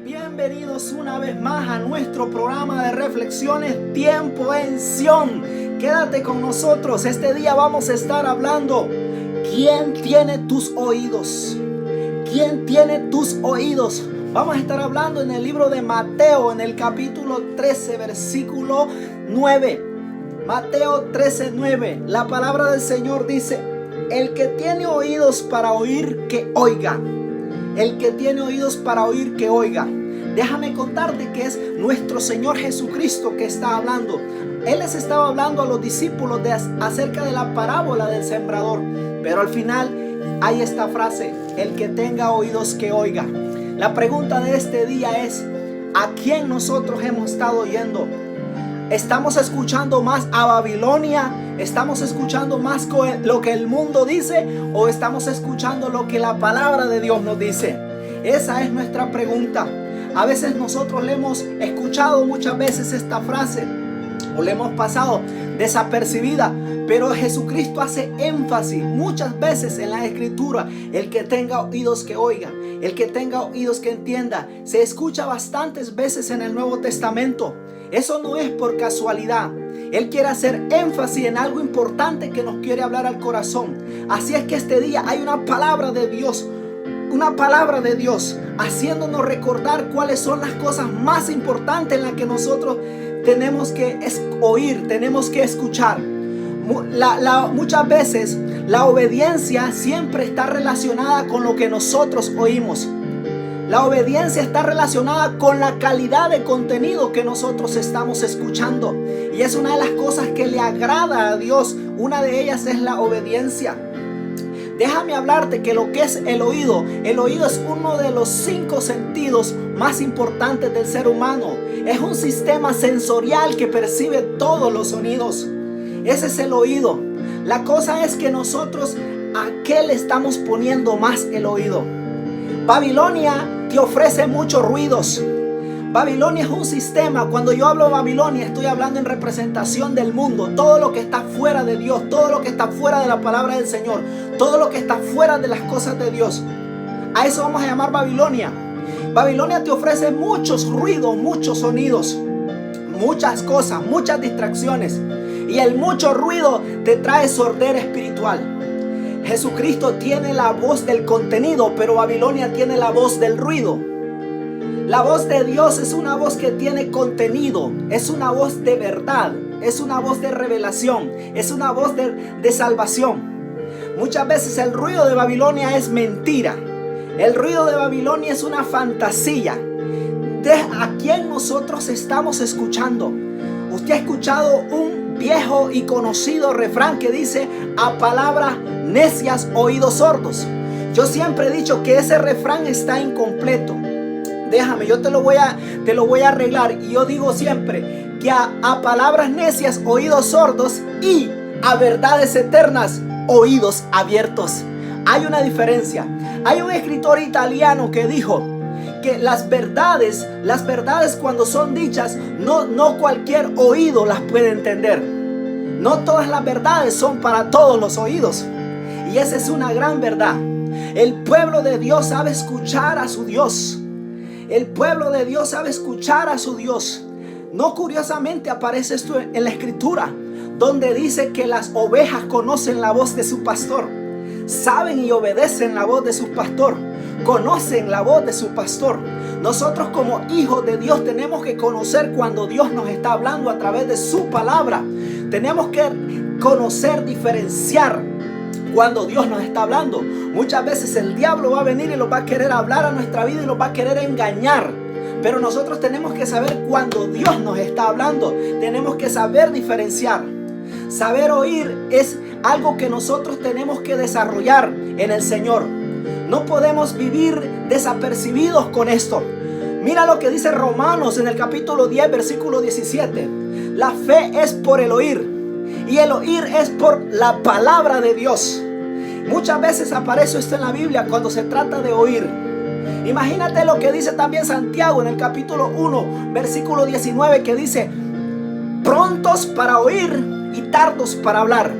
Bienvenidos una vez más a nuestro programa de reflexiones Tiempo en Sion. Quédate con nosotros. Este día vamos a estar hablando. ¿Quién tiene tus oídos? ¿Quién tiene tus oídos? Vamos a estar hablando en el libro de Mateo, en el capítulo 13, versículo 9. Mateo 13, 9. La palabra del Señor dice: el que tiene oídos para oír, que oiga. El que tiene oídos para oír, que oiga. Déjame contarte que es nuestro Señor Jesucristo que está hablando. Él les estaba hablando a los discípulos acerca de la parábola del sembrador. Pero al final hay esta frase: el que tenga oídos, que oiga. La pregunta de este día es: ¿a quién nosotros hemos estado oyendo? ¿Estamos escuchando más a Babilonia? ¿Estamos escuchando más lo que el mundo dice? ¿O estamos escuchando lo que la palabra de Dios nos dice? Esa es nuestra pregunta. A veces nosotros le hemos escuchado muchas veces esta frase o le hemos pasado desapercibida, pero Jesucristo hace énfasis muchas veces en la escritura: el que tenga oídos, que oiga, el que tenga oídos, que entienda. Se escucha bastantes veces en el Nuevo Testamento. Eso no es por casualidad. Él quiere hacer énfasis en algo importante que nos quiere hablar al corazón. Así es que este día hay una palabra de Dios. Una palabra de Dios haciéndonos recordar cuáles son las cosas más importantes en las que nosotros tenemos que oír, tenemos que escuchar. Muchas veces la obediencia siempre está relacionada con lo que nosotros oímos. La obediencia está relacionada con la calidad de contenido que nosotros estamos escuchando. Y es una de las cosas que le agrada a Dios. Una de ellas es la obediencia. Déjame hablarte que lo que es el oído es uno de los 5 sentidos más importantes del ser humano. Es un sistema sensorial que percibe todos los sonidos. Ese es el oído. La cosa es que nosotros, ¿a qué le estamos poniendo más el oído? Babilonia te ofrece muchos ruidos. Babilonia es un sistema. Cuando yo hablo de Babilonia, estoy hablando en representación del mundo. Todo lo que está fuera de Dios, todo lo que está fuera de la palabra del Señor, todo lo que está fuera de las cosas de Dios. A eso vamos a llamar Babilonia. Babilonia te ofrece muchos ruidos, muchos sonidos, muchas cosas, muchas distracciones. Y el mucho ruido te trae sordera espiritual. Jesucristo tiene la voz del contenido, pero Babilonia tiene la voz del ruido. La voz de Dios es una voz que tiene contenido, es una voz de verdad, es una voz de revelación, es una voz de salvación. Muchas veces el ruido de Babilonia es mentira. El ruido de Babilonia es una fantasía. ¿A quién nosotros estamos escuchando? Usted ha escuchado un viejo y conocido refrán que dice: a palabras necias, oídos sordos. Yo siempre he dicho que ese refrán está incompleto. Déjame, yo te lo voy a arreglar. Y yo digo siempre que a palabras necias, oídos sordos, y a verdades eternas, oídos abiertos. Hay una diferencia. Hay un escritor italiano que dijo que las verdades cuando son dichas, no cualquier oído las puede entender. No todas las verdades son para todos los oídos. Y esa es una gran verdad. El pueblo de Dios sabe escuchar a su Dios. El pueblo de Dios sabe escuchar a su Dios. No curiosamente aparece esto en la escritura, donde dice que las ovejas conocen la voz de su pastor. Saben y obedecen la voz de su pastor. Conocen la voz de su pastor. Nosotros como hijos de Dios tenemos que conocer cuando Dios nos está hablando a través de su palabra. Tenemos que conocer, diferenciar cuando Dios nos está hablando. Muchas veces el diablo va a venir y nos va a querer hablar a nuestra vida y nos va a querer engañar. Pero nosotros tenemos que saber cuando Dios nos está hablando. Tenemos que saber diferenciar. Saber oír es algo que nosotros tenemos que desarrollar en el Señor. No podemos vivir desapercibidos con esto. Mira lo que dice Romanos en el capítulo 10, versículo 17. La fe es por el oír, y el oír es por la palabra de Dios. Muchas veces aparece esto en la Biblia cuando se trata de oír. Imagínate lo que dice también Santiago en el capítulo 1, versículo 19, que dice: prontos para oír y tardos para hablar.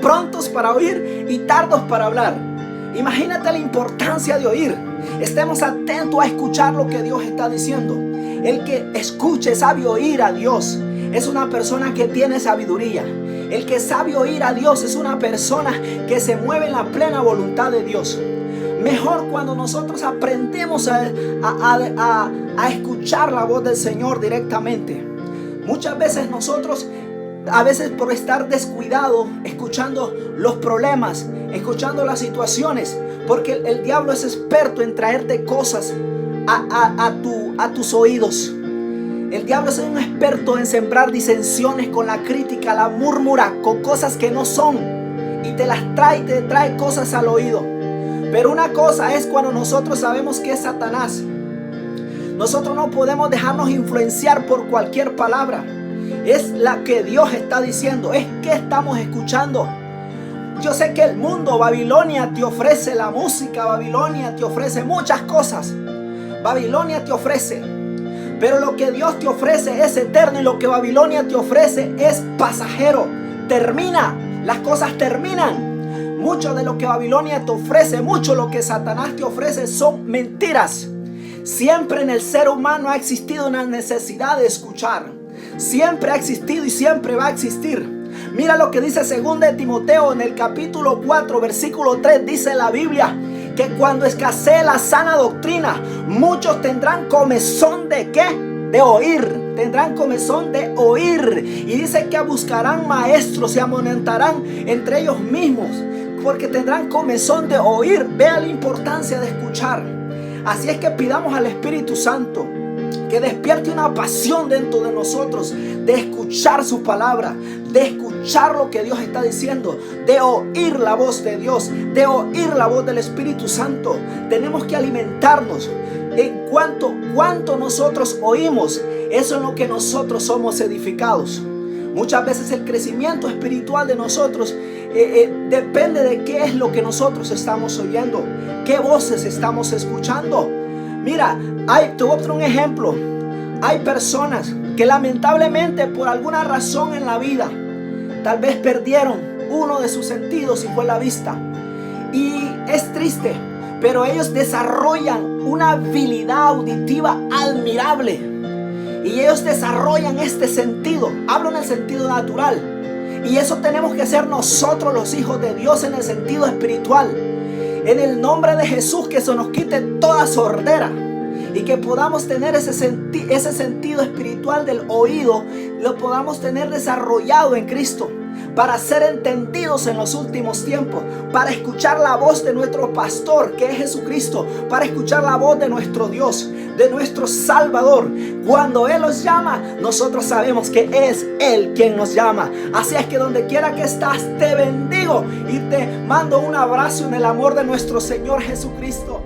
Prontos para oír y tardos para hablar. Imagínate la importancia de oír. Estemos atentos a escuchar lo que Dios está diciendo. El que escuche, sabe oír a Dios, es una persona que tiene sabiduría. El que sabe oír a Dios es una persona que se mueve en la plena voluntad de Dios. Mejor cuando nosotros aprendemos a escuchar la voz del Señor directamente. Muchas veces nosotros, a veces por estar descuidados, escuchando los problemas, escuchando las situaciones, porque el diablo es experto en traerte cosas a tus oídos. El diablo es un experto en sembrar disensiones con la crítica, la murmura, con cosas que no son, y te trae cosas al oído. Pero una cosa es cuando nosotros sabemos que es Satanás. Nosotros no podemos dejarnos influenciar por cualquier palabra. Es la que Dios está diciendo, es que estamos escuchando. Yo sé que el mundo, Babilonia, te ofrece la música, Babilonia te ofrece muchas cosas. Babilonia te ofrece, pero lo que Dios te ofrece es eterno, y lo que Babilonia te ofrece es pasajero. Termina, las cosas terminan. Mucho de lo que Babilonia te ofrece, mucho lo que Satanás te ofrece son mentiras. Siempre en el ser humano ha existido una necesidad de escuchar. Siempre ha existido y siempre va a existir. Mira lo que dice 2 de Timoteo en el capítulo 4, versículo 3. Dice la Biblia que cuando escasee la sana doctrina, muchos tendrán comezón de ¿qué? De oír. Tendrán comezón de oír. Y dice que buscarán maestros, se amonestarán entre ellos mismos, porque tendrán comezón de oír. Vea la importancia de escuchar. Así es que pidamos al Espíritu Santo que despierte una pasión dentro de nosotros de escuchar su palabra, de escuchar lo que Dios está diciendo, de oír la voz de Dios, de oír la voz del Espíritu Santo. Tenemos que alimentarnos. En cuanto nosotros oímos, eso es lo que nosotros somos edificados. Muchas veces el crecimiento espiritual de nosotros depende de qué es lo que nosotros estamos oyendo, qué voces estamos escuchando. Mira, te voy a poner un ejemplo. Hay personas que lamentablemente por alguna razón en la vida tal vez perdieron uno de sus sentidos, y fue la vista. Y es triste, pero ellos desarrollan una habilidad auditiva admirable. Y ellos desarrollan este sentido. Hablo en el sentido natural. Y eso tenemos que hacer nosotros, los hijos de Dios, en el sentido espiritual. En el nombre de Jesús, que se nos quite toda sordera y que podamos tener ese sentido espiritual del oído, lo podamos tener desarrollado en Cristo, para ser entendidos en los últimos tiempos, para escuchar la voz de nuestro pastor, que es Jesucristo, para escuchar la voz de nuestro Dios, de nuestro Salvador. Cuando Él nos llama, nosotros sabemos que es Él quien nos llama. Así es que donde quiera que estás, te bendigo y te mando un abrazo en el amor de nuestro Señor Jesucristo.